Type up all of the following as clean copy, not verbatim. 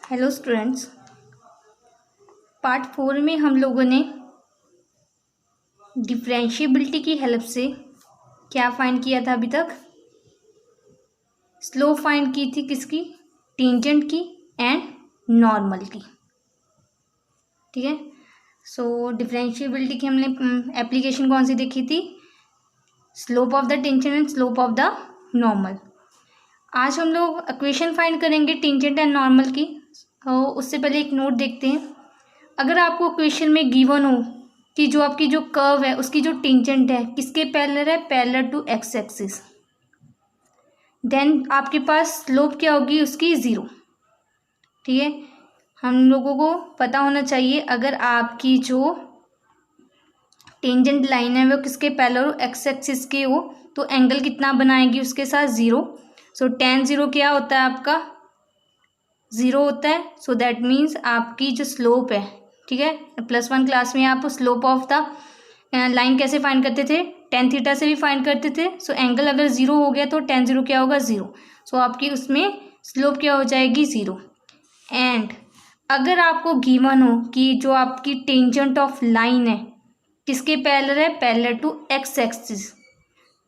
Hello students. Part 4 में हम लोगों ने डिफरेंशिएबिलिटी की हेल्प से क्या फाइंड किया था अभी तक? स्लोप फाइंड की थी किसकी? टेंजेंट की एंड नॉर्मल की। ठीक है। सो डिफरेंशिएबिलिटी की हमने एप्लीकेशन कौन सी देखी थी? Slope of the tangent and slope of the normal. आज हम लोग इक्वेशन फाइंड करेंगे टेंजेंट एंड नॉर्मल की। तो उससे पहले एक नोट देखते हैं। अगर आपको क्वेश्चन में गिवन हो कि जो आपकी जो कर्व है उसकी जो टेंजेंट है किसके पैरेलल है? Parallel to x axis. Then आपके पास स्लोप क्या होगी उसकी? 0। ठीक है। हम लोगों को पता होना चाहिए अगर आपकी जो टेंजेंट लाइन है वो किसके पैरेलल हो? एक्स एक्सिस के हो तो एंगल कितना बनाएगी उसके साथ? 0। सो tan 0 क्या होता है आपका? 0 होता है। सो दैट मीन्स आपकी जो स्लोप है, ठीक है, +1 क्लास में आप स्लोप ऑफ द लाइन कैसे फाइंड करते थे? tan थीटा से भी फाइंड करते थे। सो एंगल अगर 0 हो गया तो tan 0 क्या होगा? 0। सो आपकी उसमें स्लोप क्या हो जाएगी? 0। एंड अगर आपको गिवन हो कि जो आपकी टेंजेंट ऑफ लाइन है किसके पैरेलल है? Parallel to x axis.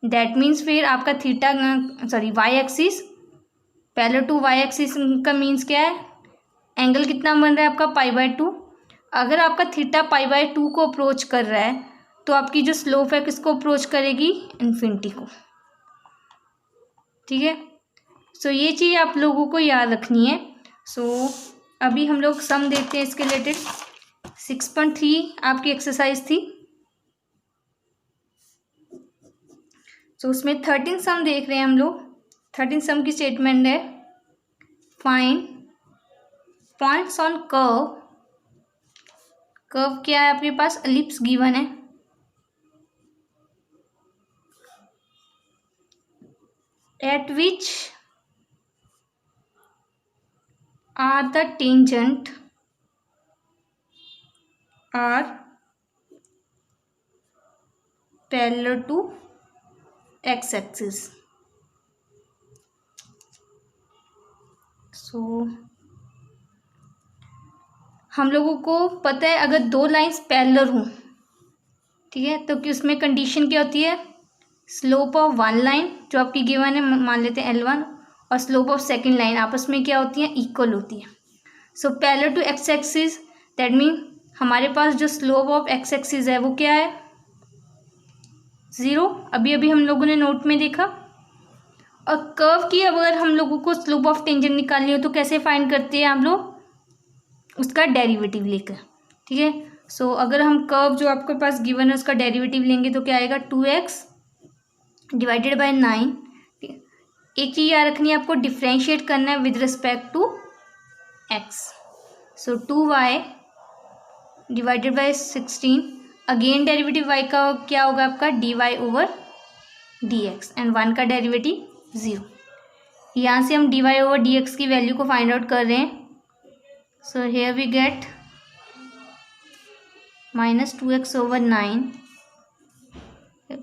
That means फिर आपका theta y axis parallel to y axis का मीन्स क्या है? एंगल कितना बन रहा है आपका? π/2। अगर आपका थीटा π/2 को अप्रोच कर रहा है तो आपकी जो स्लोप है किसको अप्रोच करेगी? इन्फिनिटी को। ठीक है। सो ये चीज़ आप लोगों को याद रखनी है। सो अभी हम लोग सम देखते हैं इसके रिलेटेड। 6.3 आपकी एक्सरसाइज थी। सो उसमें 13 सम देख रहे हैं हम लोग। 13 सम की स्टेटमेंट है, find points on curve. Curve क्या है आपके पास? एलिप्स गिवन है। At which are the tangent are parallel to x axis. So हम लोगों को पता है अगर दो लाइंस पैरेलल हों, ठीक है, तो कि उसमें कंडीशन क्या होती है? स्लोप ऑफ वन लाइन जो आपकी गिवन है, मान लेते हैं L1, और स्लोप ऑफ सेकंड लाइन आपस में क्या होती है? इक्वल होती है। So parallel to x axis that mean हमारे पास जो स्लोप ऑफ एक्स एक्सिस है वो क्या है? 0। अभी अभी हम लोगों ने नोट में देखा। और कर्व की अगर हम लोगों को स्लोप ऑफ टेंजेंट निकालनी हो तो कैसे फाइंड करते हैं आप लोग? उसका डेरिवेटिव लेकर। ठीक है। सो अगर हम कर्व जो आपके पास गिवन है उसका डेरिवेटिव लेंगे तो क्या आएगा? 2x divided by 9। एक चीज़ याद रखनी है आपको, डिफ्रेंशिएट करना है with respect to x। So 2y divided by 16। Again derivative y का क्या होगा आपका? dy/dx एंड 1 का डेरिवेटिव 0। यहाँ से हम dy/dx की वैल्यू को फाइंड आउट कर रहे हैं। So here we get -2x/9।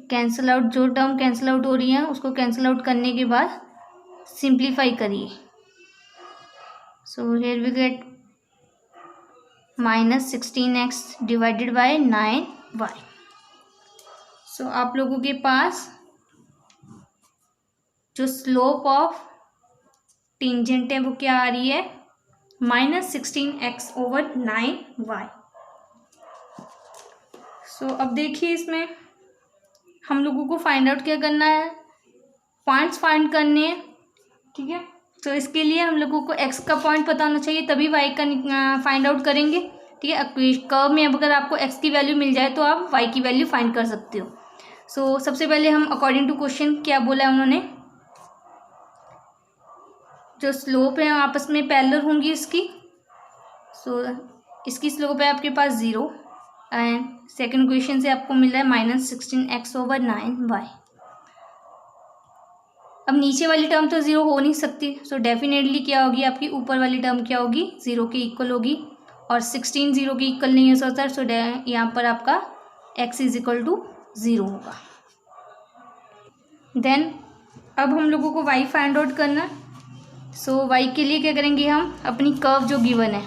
Cancel out, जो टर्म कैंसिल आउट हो रही है उसको कैंसिल आउट करने के बाद सिंप्लीफाई करिए। So here we get -16x divided by 9y। So आप लोगों के पास जो स्लोप ऑफ टेंजेंट है वो क्या आ रही है? -16x/9y। सो अब देखिए इसमें हम लोगों को फाइंड आउट क्या करना है? पॉइंट्स फाइंड करने हैं। ठीक है। तो इसके लिए हम लोगों को x का पॉइंट पता होना चाहिए तभी y का फाइंड आउट करेंगे। ठीक है। कर्व में अगर आपको x की वैल्यू मिल जाए तो आप y की वैल्यू फाइंड कर सकते हो। सो सबसे पहले हम अकॉर्डिंग टू क्वेश्चन क्या बोला है उन्होंने, जो स्लोप है आपस में पैरेलल होंगी इसकी। सो इसकी स्लोप है आपके पास 0 एंड सेकंड क्वेश्चन से आपको मिल रहा है -16x/9y। अब नीचे वाली टर्म तो 0 हो नहीं सकती। सो डेफिनेटली क्या होगी आपकी ऊपर वाली टर्म क्या होगी? 0 के इक्वल होगी। और 16 0 के इक्वल नहीं हो सकता। सो यहाँ पर आपका x = 0 होगा। देन अब हम लोगों को y फाइंड आउट करना है। सो वाई के लिए क्या करेंगे हम, अपनी कर्व जो गिवन है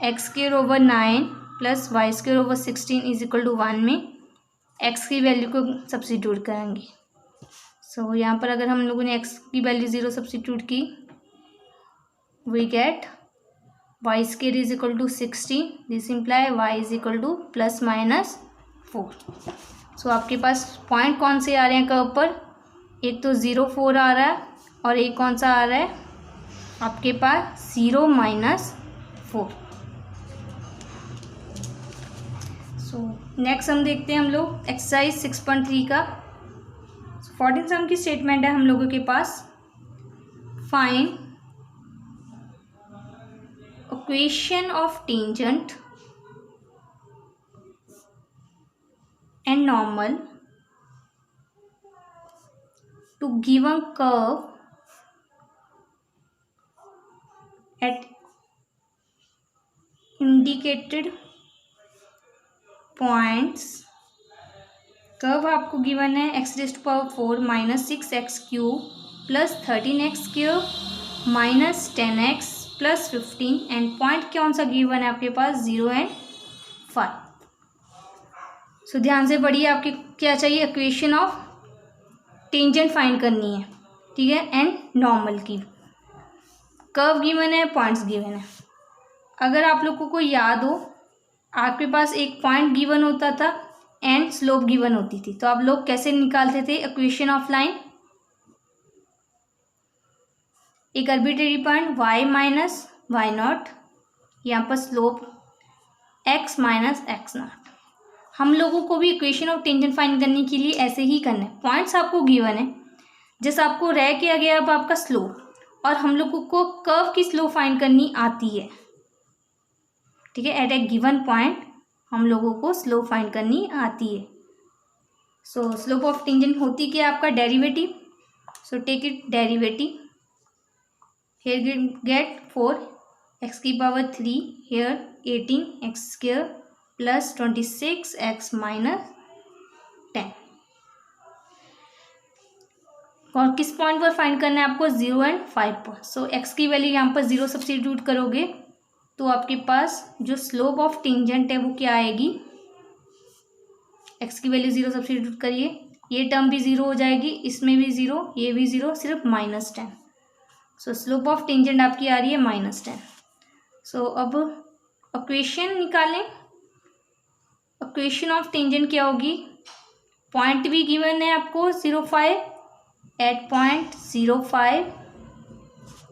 x²/9 plus y²/16 is equal to 1 में x की वैल्यू को सब्स्टिट्यूट करेंगे। सो यहाँ पर अगर हम लोगों ने x की वैल्यू 0 सब्स्टिट्यूट की, we get y² is equal to 16, this imply y is equal to ±4। So आपके पास पॉइंट कौन से आ रहे हैं कर्व पर, एक तो 0 4 आ रहा है और एक कौन सा आ रहा है आपके पास 0 -4। सो नेक्स्ट हम देखते हैं हम लोग एक्सरसाइज 6.3 का 14 सम की स्टेटमेंट है हम लोगों के पास। Find equation of tangent and normal to given curve at indicated points. Curve आपको गिवन है x⁴ -6x³ plus 13x³ -10x plus 15 and point कौन सा गिवन है आपके पास 0 और 5। सो ध्यान से पढ़िए, आपके क्या चाहिए, इक्वेशन ऑफ टेंजेंट फाइंड करनी है, ठीक है, एंड नॉर्मल की। कर्व गिवन है, पॉइंट्स गिवन है। अगर आप लोगों को याद हो, आपके पास एक पॉइंट गिवन होता था एंड स्लोप गिवन होती थी, तो आप लोग कैसे निकालते थे इक्वेशन ऑफ लाइन, एक arbitrary point y minus y0, यहाँ पर स्लोप x माइनस x0। हम लोगों को भी इक्वेशन ऑफ टेंजेंट फाइंड करने के लिए ऐसे ही करना है। पॉइंट्स आपको गिवन है, जैसे आपको रह किया गया अब आपका स्लोप, और हम लोगों को कर्व की स्लोप फाइंड करनी आती है, ठीक है। एट ए गिवन पॉइंट हम लोगों को स्लोप फाइंड करनी आती है। सो स्लोप ऑफ टेंजेंट होती क्या आपका derivative, so take it derivative, here get 4x³ here 18x² plus 26x minus 10। और किस पॉइंट पर फाइंड करना है आपको 0 और 5 पर। सो x की वैल्यू यहाँ पर 0 सब्स्टिट्यूट करोगे तो आपके पास जो स्लोप ऑफ टेंजेंट है वो क्या आएगी, x की वैल्यू 0 सब्स्टिट्यूट करिए, ये टर्म भी 0 हो जाएगी, इसमें भी 0, ये भी 0, सिर्फ -10। सो स्लोप ऑफ टेंजेंट आपकी आ रही है -10। सो अब इक्वेशन निकालें। इक्वेशन ऑफ टेंजेंट क्या होगी, पॉइंट भी गिवन है आपको 0,5 एट पॉइंट 0,5,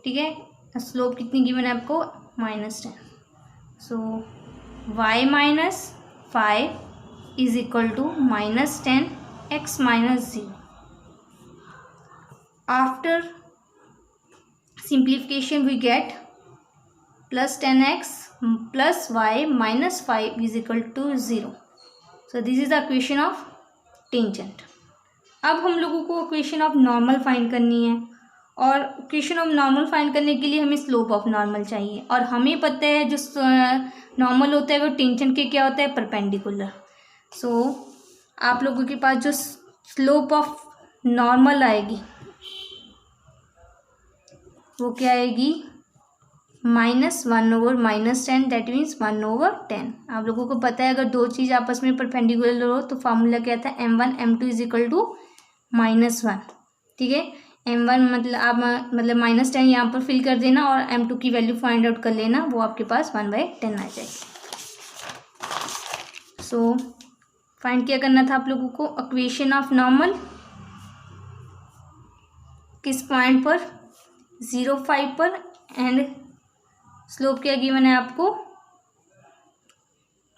ठीक है। स्लोप कितनी गिवन है आपको -10। So y minus 5 is equal to -10 x minus 0। After simplification we get plus 10x plus y minus 5 is equal to 0. So this is the equation of tangent. अब हम लोगों को equation of normal find करनी है, और equation of normal find करने के लिए हमें स्लोप ऑफ नॉर्मल चाहिए, और हमें पता है जो नॉर्मल होता है वो टेंजेंट के क्या होता है, परपेंडिकुलर। सो आप लोगों के पास जो स्लोप ऑफ नॉर्मल आएगी वो क्या आएगी -1/-10, दैट मीन्स 1/10। आप लोगों को पता है अगर दो चीज़ आपस में परपेंडिकुलर हो तो फार्मूला क्या था, m1 m2 is equal to -1, ठीक है। m1 मतलब आप -10 यहाँ पर फिल कर देना और m2 की वैल्यू फाइंड आउट कर लेना, वो आपके पास 1/10 आ जाएगी। सो फाइंड क्या करना था आप लोगों को, इक्वेशन ऑफ नॉर्मल किस पॉइंट पर 0,5 पर, एंड स्लोप क्या गिवन है आपको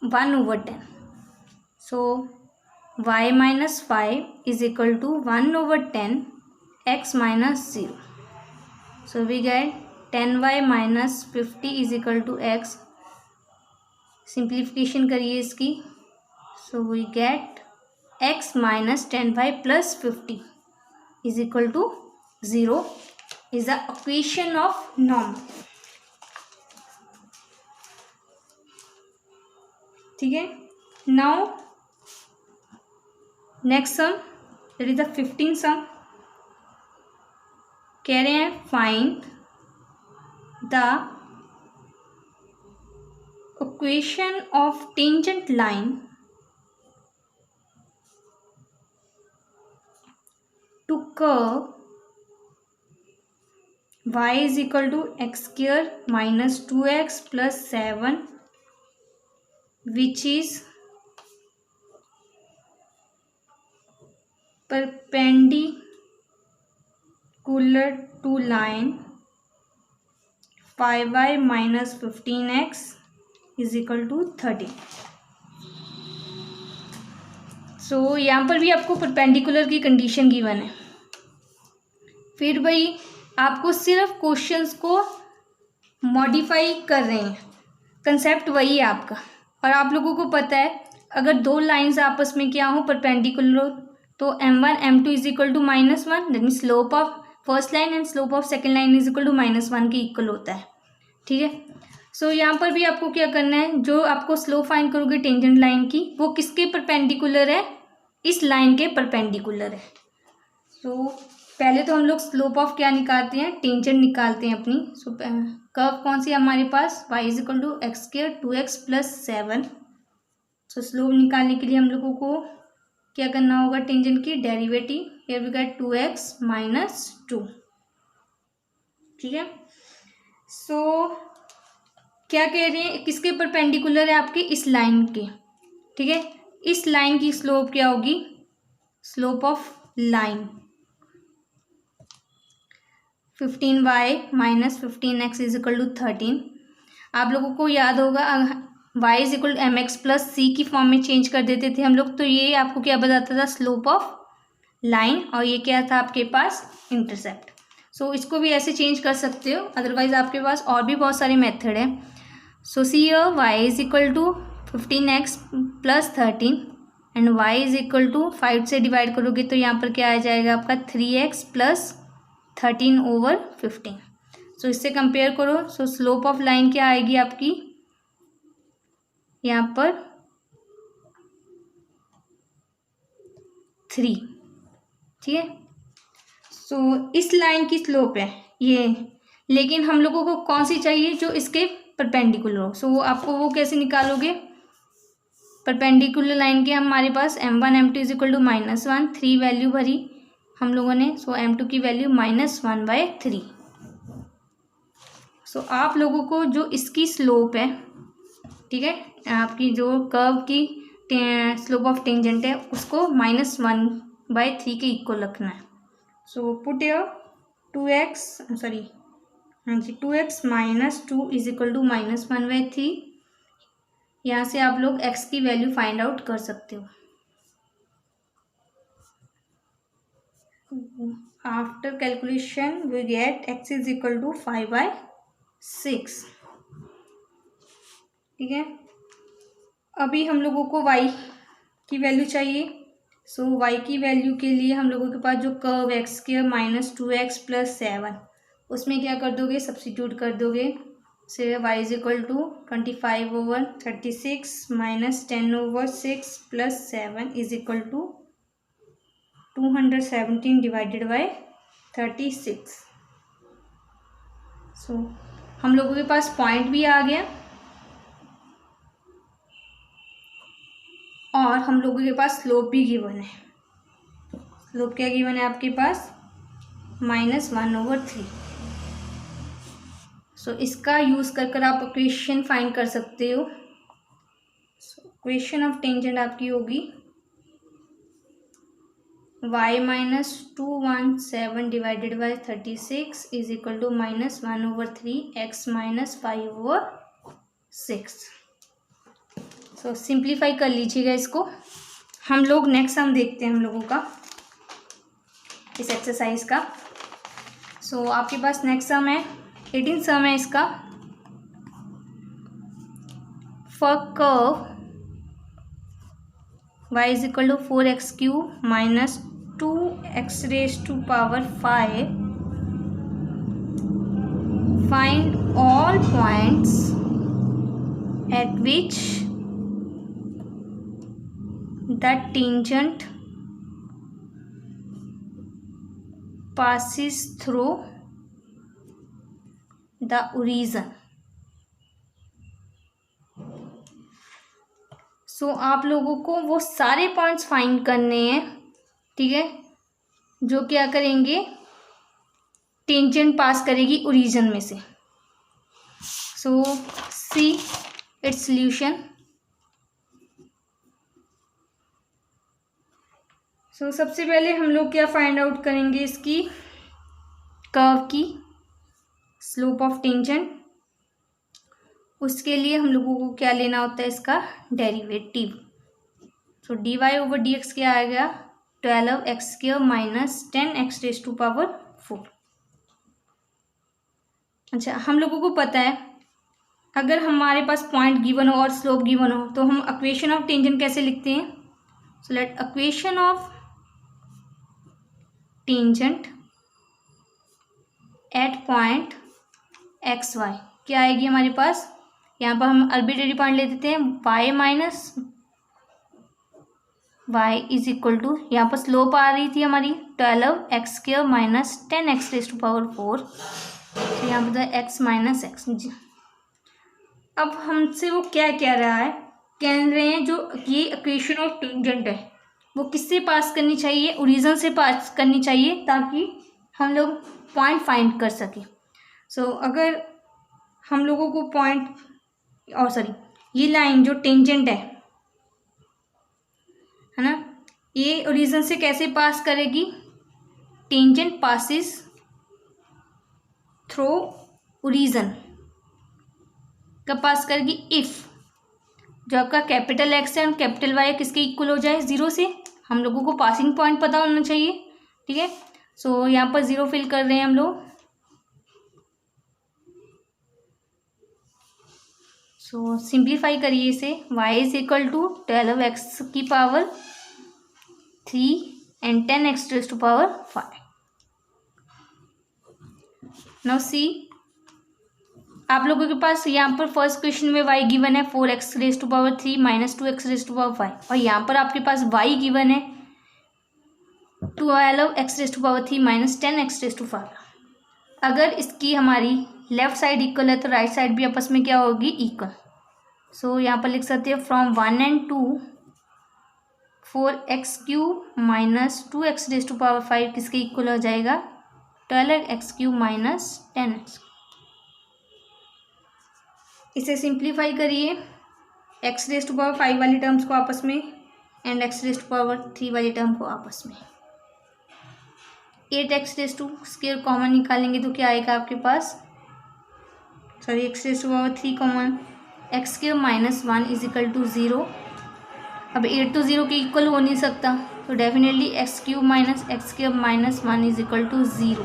1/10। So y minus 5 is equal to 1/10 x minus 0। So we get 10y minus 50 is equal to x। Simplification करिए इसकी, so we get x minus 10y plus 50 is equal to 0 is the equation of normal, ठीक है। Now next sum, that is the 15th sum. कह रहे हैं find the equation of tangent line to curve y is equal to x square minus 2x plus 7 which is perpendicular to line 5y minus 15x is equal to 30. सो यहाँ पर भी आपको perpendicular की condition given है। फिर भाई आपको सिर्फ क्वेश्चंस को मॉडिफाई कर रहे हैं, कंसेप्ट वही है आपका। और आप लोगों को पता है अगर दो लाइंस आपस में क्या हो परपेंडिकुलर तो m1 m2 is equal to -1, that mean slope of first line and slope of second line is equal to -1 के इक्वल होता है। ठीक है, सो यहाँ पर भी आपको क्या करना है, जो आपको स्लोप फाइंड करोगे टेंजेंट लाइन की वो किसके परपेंडिकुलर है, इस लाइन के परपेंडिकुलर है। सो पहले तो हम लोग स्लोप ऑफ क्या निकालते हैं, टेंजेंट निकालते हैं अपनी। सो कर्व कौन सी है हमारे पास, y is equal to x square 2x plus 7। So slope निकालने के लिए हम लोगों को क्या करना होगा, टेंजेंट की derivative, here we get 2x minus 2। ठीक है, सो क्या कह रहे हैं, किसके परपेंडिकुलर है, आपके इस लाइन के। ठीक है, इस लाइन की स्लोप क्या होगी, slope of line 15y minus 15x is equal to 13। आप लोगों को याद होगा y is equal to M X plus C की फॉर्म में चेंज कर देते थे हम लोग, तो ये आपको क्या बताता था, स्लोप ऑफ लाइन, और ये क्या था आपके पास, इंटरसेप्ट। सो इसको भी ऐसे चेंज कर सकते हो, अदरवाइज आपके पास और भी बहुत सारे मेथड है। So see y is equal to 15x plus 13 and y is equal to 5 से डिवाइड करोगे तो यहाँ पर क्या आ जाएगा आपका 3x प्लस 13 ओवर 15। सो इससे कंपेयर करो, सो स्लोप ऑफ लाइन क्या आएगी आपकी यहाँ पर 3। ठीक है, सो इस लाइन की स्लोप है ये, लेकिन हम लोगों को कौन सी चाहिए, जो इसके परपेंडिकुलर हो। सो आपको वो कैसे निकालोगे, परपेंडिकुलर लाइन के हमारे पास m1 m2 is equal to -1, 3 value भरी हम लोगों ने। सो m2 की वैल्यू -1/3। सो आप लोगों को जो इसकी स्लोप है, ठीक है, आपकी जो कर्व की स्लोप ऑफ टेंजेंट है उसको -1/3 के इक्वल रखना है। So put your 2x minus 2 is equal to -1/3। यहाँ से आप लोग x की वैल्यू फाइंड आउट कर सकते हो। After calculation we get x is equal to 5/6। ठीक है, अभी हम लोगों को y की वैल्यू चाहिए। सो y की वैल्यू के लिए हम लोगों के पास जो curve x square minus 2x plus 7, उसमें क्या कर दोगे, सब्स्टिट्यूट कर दोगे। से y is equal to 25 over 36 minus 10 over 6 plus 7 is equal to 217 divided by 36। सो हम लोगों के पास पॉइंट भी आ गया और हम लोगों के पास स्लोप भी गिवन है। स्लोप क्या गिवन है आपके पास, -1/3। सो इसका यूज़ कर कर आप इक्वेशन फाइंड कर सकते हो। इक्वेशन ऑफ टेंजेंट आपकी होगी y minus 217 divided by 36 is equal to -1/3 x minus 5/6। So simplify कर लीजिएगा इसको। हम लोग नेक्स्ट सम देखते हैं हम लोगों का इस एक्सरसाइज का। सो आपके पास नेक्स्ट सम है 18 सम है इसका। For curve y is equal to 4x³ minus 2x raise to power 5, find all points at which the tangent passes through the origin. सो आप लोगों को वो सारे पॉइंट्स फाइंड करने हैं, ठीक है, जो क्या करेंगे, टेंजेंट पास करेगी ओरिजिन में से. सो सी इट्स सॉल्यूशन. सो सबसे पहले हम लोग क्या फाइंड आउट करेंगे, इसकी कर्व की स्लोप ऑफ टेंजेंट. उसके लिए हम लोगों को क्या लेना होता है, इसका derivative. So D Y over D X क्या आएगा, 12x² माइनस 10x⁴. अच्छा, हम लोगों को पता है अगर हमारे पास पॉइंट गिवन हो और स्लोप गिवन हो तो हम इक्वेशन ऑफ टेंजेंट कैसे लिखते हैं. So let equation of tangent at point x y क्या आएगी हमारे पास. यहाँ पर हम आर्बिट्रेरी पॉइंट ले देते हैं, y minus y is equal to, यहाँ पर स्लोप आ रही थी हमारी 12x² माइनस 10x⁴. तो यहाँ पर x माइनस एक्स. अब हमसे वो क्या कह रहा है, कह रहे हैं जो ये इक्वेशन ऑफ टेंजेंट है वो किससे पास करनी चाहिए, ओरिजिन से पास करनी चाहिए, ताकि हम लोग पॉइंट फाइंड कर सकें. सो अगर हम लोगों को पॉइंट और ये लाइन जो टेंजेंट है ना, ये ओरिजिन से कैसे पास करेगी, टेंजेंट पासिस थ्रू ओरिजिन. कब पास करेगी, इफ जो आपका कैपिटल एक्स है और कैपिटल वाई किसके इक्वल हो जाए, 0 से. हम लोगों को पासिंग पॉइंट पता होना चाहिए, ठीक है. सो यहाँ पर 0 फिल कर रहे हैं हम लोग. सो सिंप्लीफाई करिए इसे, y is equal to 12x⁴ and 10x⁵. Now see, आप लोगों के पास यहाँ पर फर्स्ट क्वेश्चन में y गिवन है 4x⁵ माइनस 2x⁵, और यहाँ पर आपके पास y गिवन है 12x⁵ माइनस 10x⁵. अगर इसकी हमारी लेफ्ट साइड इक्वल है तो राइट साइड भी आपस में क्या होगी, इक्वल. सो यहाँ पर लिख सकते हैं from 1 and 2 4x³ minus 2x⁵ किसके इक्वल हो जाएगा, 12x³ माइनस 10x. इसे सिंप्लीफाई करिए, x⁵ वाली टर्म्स को आपस में एंड x⁵ वाली टर्म को आपस में. 8x² कॉमन निकालेंगे तो क्या आएगा आपके पास, x⁵ common, x³ minus 1 is equal to 0. अब 8 तो 0 के इक्वल हो नहीं सकता, तो definitely x³ minus x³ minus 1 is equal to 0.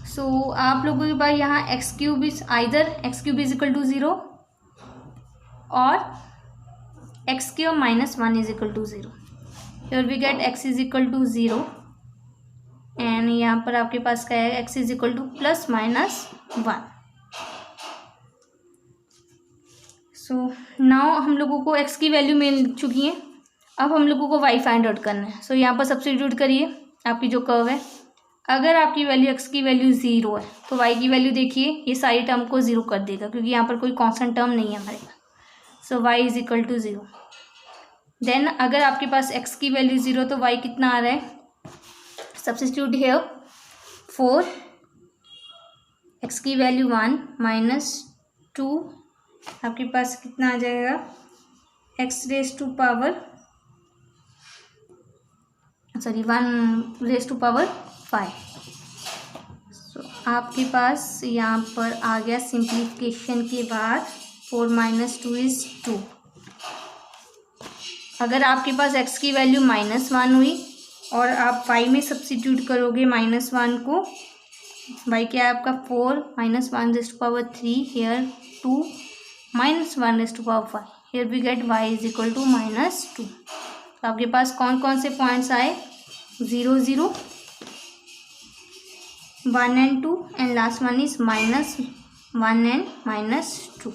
So आप लोगों के पास यहाँ x³ is either x³ is equal to 0 और x³ minus 1 is equal to 0. Here we get x is equal to 0 and यहाँ पर आपके पास क्या है, x is equal to plus minus 1. So now हम लोगों को x की वैल्यू मिल चुकी है. अब हम लोगों को y फाइंड आउट करना है. सो यहाँ पर सब्स्टिट्यूट करिए आपकी जो कर्व है. अगर आपकी वैल्यू x की वैल्यू 0 है तो y की वैल्यू देखिए, ये सारी टर्म को 0 कर देगा क्योंकि यहाँ पर कोई कांस्टेंट टर्म नहीं है हमारे पास. So y is equal to 0. Then अगर आपके पास x की वैल्यू 0 तो y कितना आ रहा है, सब्स्टिट्यूट हियर 4, x की वैल्यू 1 माइनस 2, आपके पास कितना आ जाएगा, x⁵ 1⁵. सो आपके पास यहाँ पर आ गया सिंप्लीफिकेशन के बाद 4 माइनस 2 इज 2. अगर आपके पास x की वैल्यू -1 हुई और आप y में सब्स्टिट्यूट करोगे -1 को, y क्या है आपका 4 minus 1⁵, here 2 minus 1⁵. Here we get y is equal to -2. तो आपके पास कौन कौन से पॉइंट्स आए, 0 0, 1 and 2 and last one is -1 and -2.